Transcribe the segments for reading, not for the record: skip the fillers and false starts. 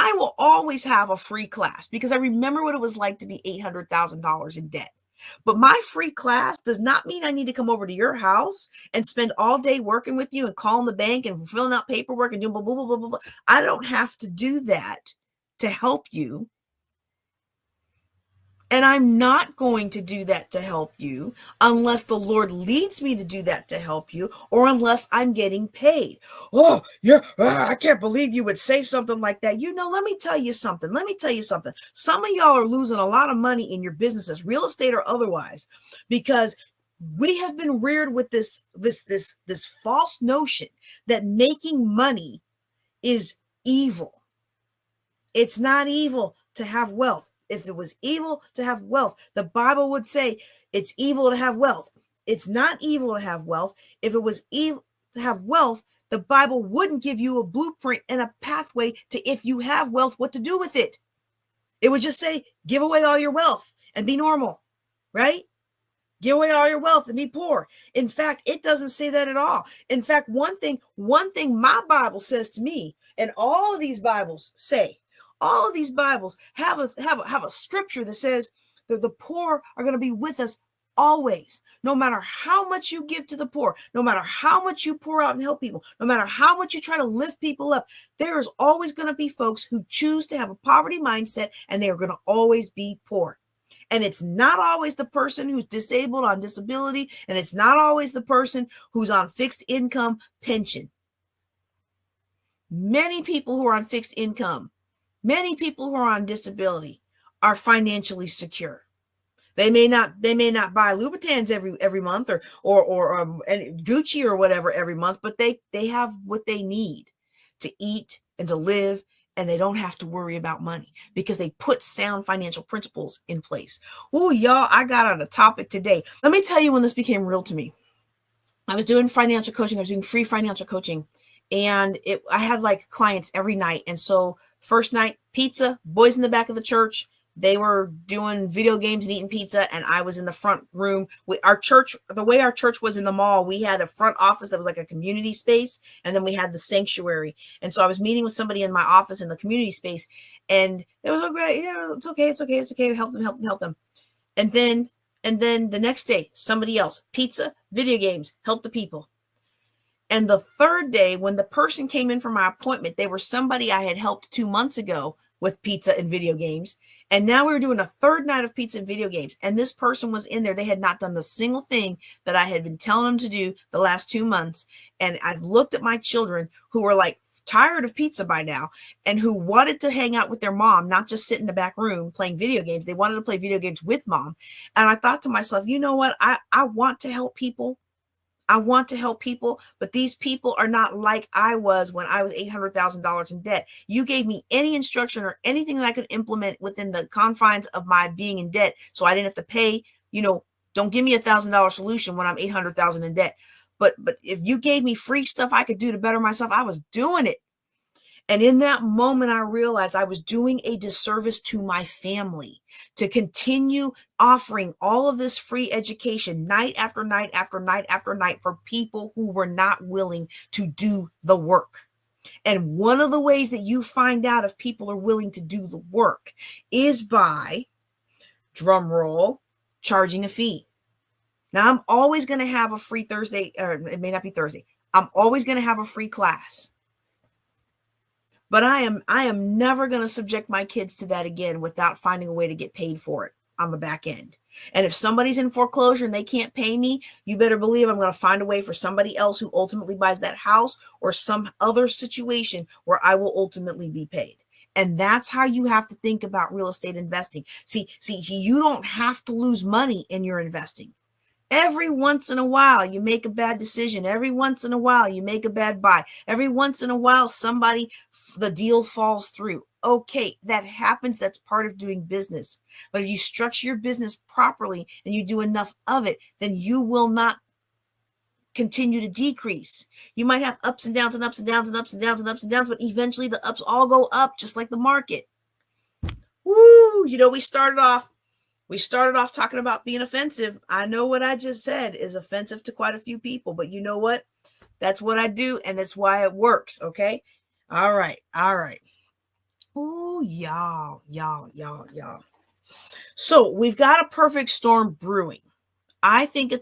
I will always have a free class because I remember what it was like to be $800,000 in debt. But my free class does not mean I need to come over to your house and spend all day working with you and calling the bank and filling out paperwork and doing blah, blah, blah, blah, blah, blah. I don't have to do that to help you. And I'm not going to do that to help you unless the Lord leads me to do that to help you, or unless I'm getting paid. Oh, yeah, I can't believe you would say something like that. Let me tell you something. Some of y'all are losing a lot of money in your businesses, real estate or otherwise, because we have been reared with this false notion that making money is evil. It's not evil to have wealth. If it was evil to have wealth, the Bible would say it's evil to have wealth. It's not evil to have wealth. If it was evil to have wealth, the Bible wouldn't give you a blueprint and a pathway to, if you have wealth, what to do with it. It would just say, give away all your wealth and be normal, right? Give away all your wealth and be poor. In fact, it doesn't say that at all. In fact, one thing my Bible says to me, and all of these Bibles say, all of these Bibles have a scripture that says that the poor are going to be with us always. No matter how much you give to the poor, no matter how much you pour out and help people, no matter how much you try to lift people up, there is always going to be folks who choose to have a poverty mindset, and they are going to always be poor. And it's not always the person who's disabled on disability, and it's not always the person who's on fixed income pension. Many people who are on fixed income, many people who are on disability are financially secure. They may not buy Louboutins every month or Gucci or whatever every month, but they have what they need to eat and to live, and they don't have to worry about money because they put sound financial principles in place. Oh, y'all, I got on a topic today. Let me tell you when this became real to me. I was doing financial coaching. I was doing free financial coaching, and I had like clients every night. And so first night, pizza, boys in the back of the church. They were doing video games and eating pizza, and I was in the front room. Our church, the way our church was in the mall, we had a front office that was like a community space, and then we had the sanctuary. And so I was meeting with somebody in my office in the community space, and it was, oh, great, yeah, it's okay, help them. And then the next day, somebody else, pizza, video games, help the people. And the third day, when the person came in for my appointment, they were somebody I had helped 2 months ago with pizza and video games. And now we were doing a third night of pizza and video games. And this person was in there. They had not done the single thing that I had been telling them to do the last 2 months. And I looked at my children who were like tired of pizza by now and who wanted to hang out with their mom, not just sit in the back room playing video games. They wanted to play video games with mom. And I thought to myself, you know what? I want to help people. I want to help people, but these people are not like I was when I was $800,000 in debt. You gave me any instruction or anything that I could implement within the confines of my being in debt, so I didn't have to pay. Don't give me $1,000 solution when I'm $800,000 in debt. But if you gave me free stuff I could do to better myself, I was doing it. And in that moment, I realized I was doing a disservice to my family to continue offering all of this free education night after night after night after night for people who were not willing to do the work. And one of the ways that you find out if people are willing to do the work is by, drum roll, charging a fee. Now, I'm always going to have a free Thursday, or it may not be Thursday. I'm always going to have a free class. But I am never going to subject my kids to that again without finding a way to get paid for it on the back end. And if somebody's in foreclosure and they can't pay me, you better believe I'm going to find a way for somebody else who ultimately buys that house or some other situation where I will ultimately be paid. And that's how you have to think about real estate investing. See, you don't have to lose money in your investing. Every once in a while, you make a bad decision. Every once in a while, you make a bad buy. Every once in a while, the deal falls through. Okay, that happens. That's part of doing business. But if you structure your business properly and you do enough of it, then you will not continue to decrease. You might have ups and downs and ups and downs and ups and downs and ups and downs, but eventually the ups all go up just like the market. Woo! We started off talking about being offensive. I know what I just said is offensive to quite a few people, but you know what? That's what I do, and that's why it works, okay? All right. Ooh, Ooh, y'all. So we've got a perfect storm brewing. I think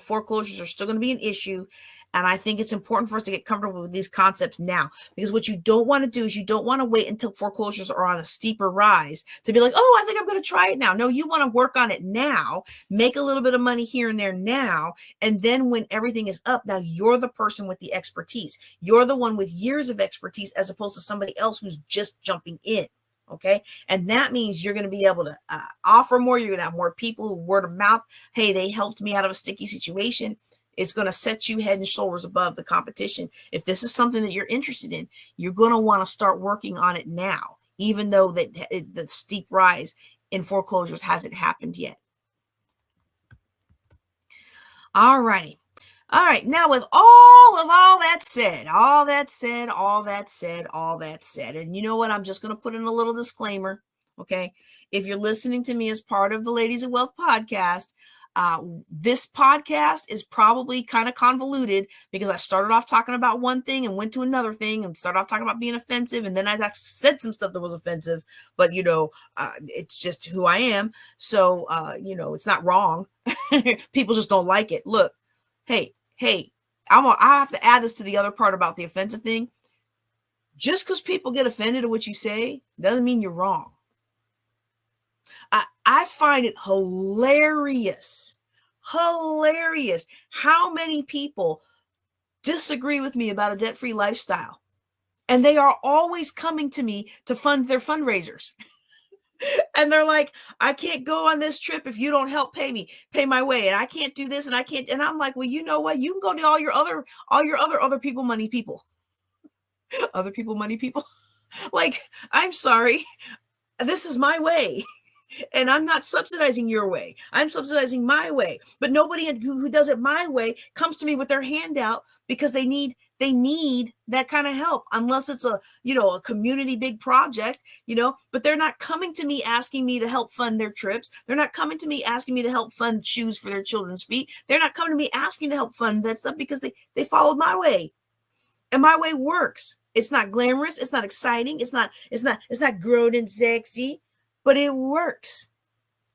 foreclosures are still going to be an issue. And I think it's important for us to get comfortable with these concepts now, because what you don't want to do is you don't want to wait until foreclosures are on a steeper rise to be like, oh, I think I'm going to try it now. No, you want to work on it now, make a little bit of money here and there now. And then when everything is up, now you're the person with the expertise. You're the one with years of expertise as opposed to somebody else who's just jumping in. Okay. And that means you're going to be able to offer more. You're going to have more people who word of mouth. Hey, they helped me out of a sticky situation. It's going to set you head and shoulders above the competition. If this is something that you're interested in, you're going to want to start working on it now, even though the steep rise in foreclosures hasn't happened yet. All righty. All right. Now, with all that said, and you know what? I'm just going to put in a little disclaimer. Okay. If you're listening to me as part of the Ladies of Wealth podcast, this podcast is probably kind of convoluted because I started off talking about one thing and went to another thing and started off talking about being offensive. And then I said some stuff that was offensive, but it's just who I am. So, it's not wrong. People just don't like it. Look, hey, I have to add this to the other part about the offensive thing. Just because people get offended at what you say doesn't mean you're wrong. I find it hilarious how many people disagree with me about a debt-free lifestyle. And they are always coming to me to fund their fundraisers. And they're like, I can't go on this trip if you don't help pay my way. And I can't do this and I can't. And I'm like, well, you know what? You can go to all your other people, money people. Other people, money people. Like, I'm sorry. This is my way. And I'm not subsidizing your way. I'm subsidizing my way. But nobody who does it my way comes to me with their hand out because they need that kind of help, unless it's a community big project, but they're not coming to me asking me to help fund their trips. They're not coming to me asking me to help fund shoes for their children's feet. They're not coming to me asking to help fund that stuff because they followed my way. And my way works. It's not glamorous. It's not exciting. It's not grown and sexy. But it works.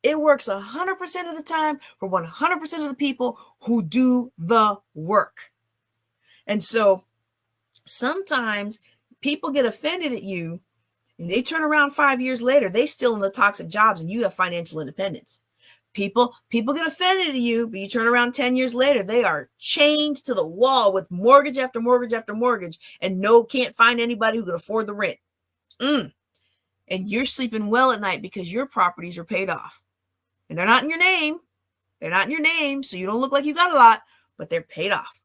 It works 100% of the time for 100% of the people who do the work. And so sometimes people get offended at you and they turn around 5 years later, they still in the toxic jobs and you have financial independence. People get offended at you, but you turn around 10 years later, they are chained to the wall with mortgage after mortgage after mortgage and can't find anybody who can afford the rent. And you're sleeping well at night because your properties are paid off. And they're not in your name. So you don't look like you got a lot, but they're paid off.